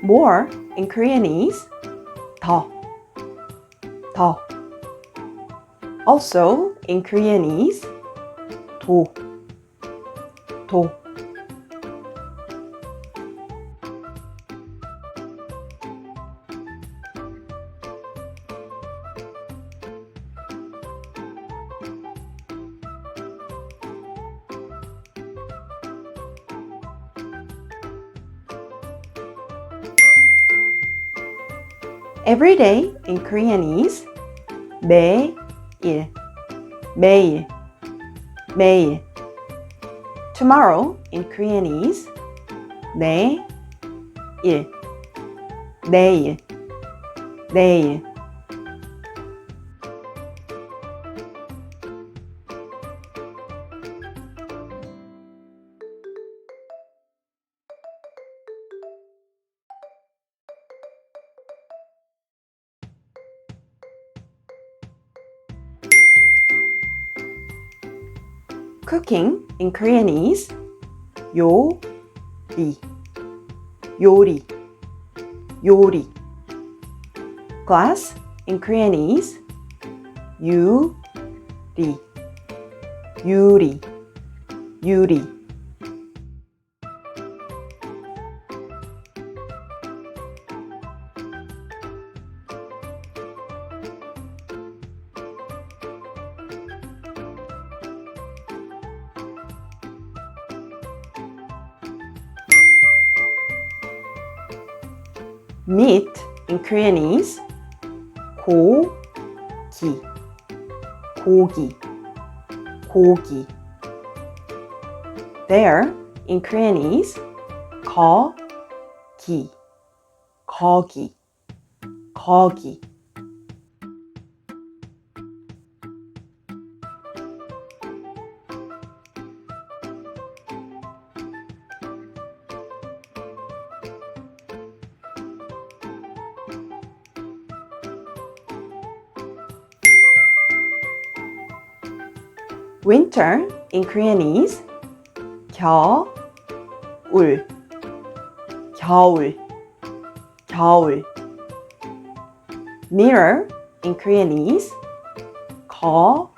More in Korean is 더. Also in Korean is 도. Every day in Korean is 매일. Tomorrow in Korean is 내일. Cooking in Korean is 요리. Glass in Korean is 유리. Meat in Korean is 고기. There in Korean is 거기. Winter in Korean is 겨울. Mirror in Korean is 거울.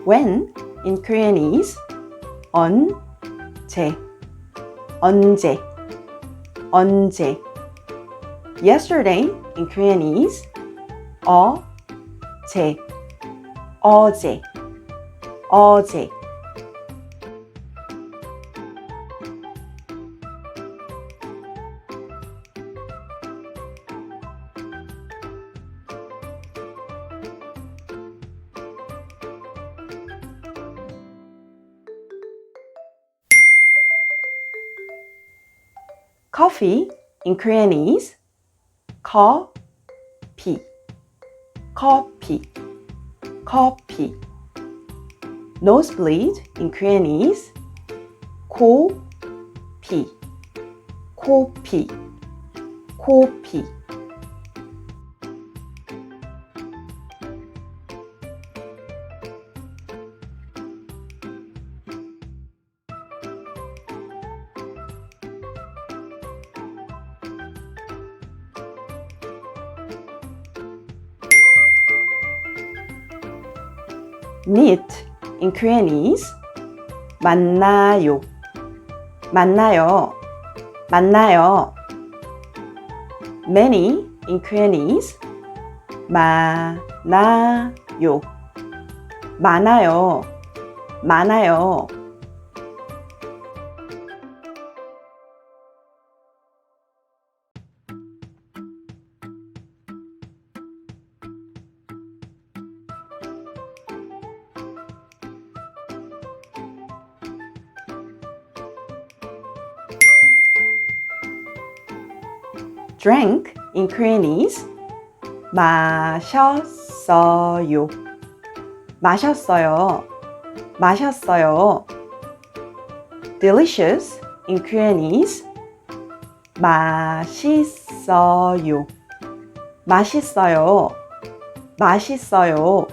When in Korean is 언제. Yesterday in Korean is 어제. Coffee in Korean is 커피. Nosebleed in Korean is 코피. Meet in Korean is 만나요. Many in Korean is 많아요. Drank in Korean is 마셨어요. 마셨어요. 마셨어요. Delicious in Korean is 맛있어요. 맛있어요. 맛있어요.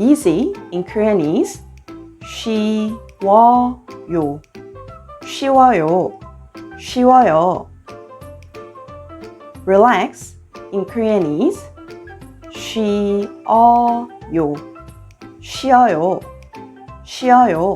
Easy in Korean is 쉬워요. 쉬워요. 쉬워요. Relax in Korean is 쉬어요. 쉬어요. 쉬어요.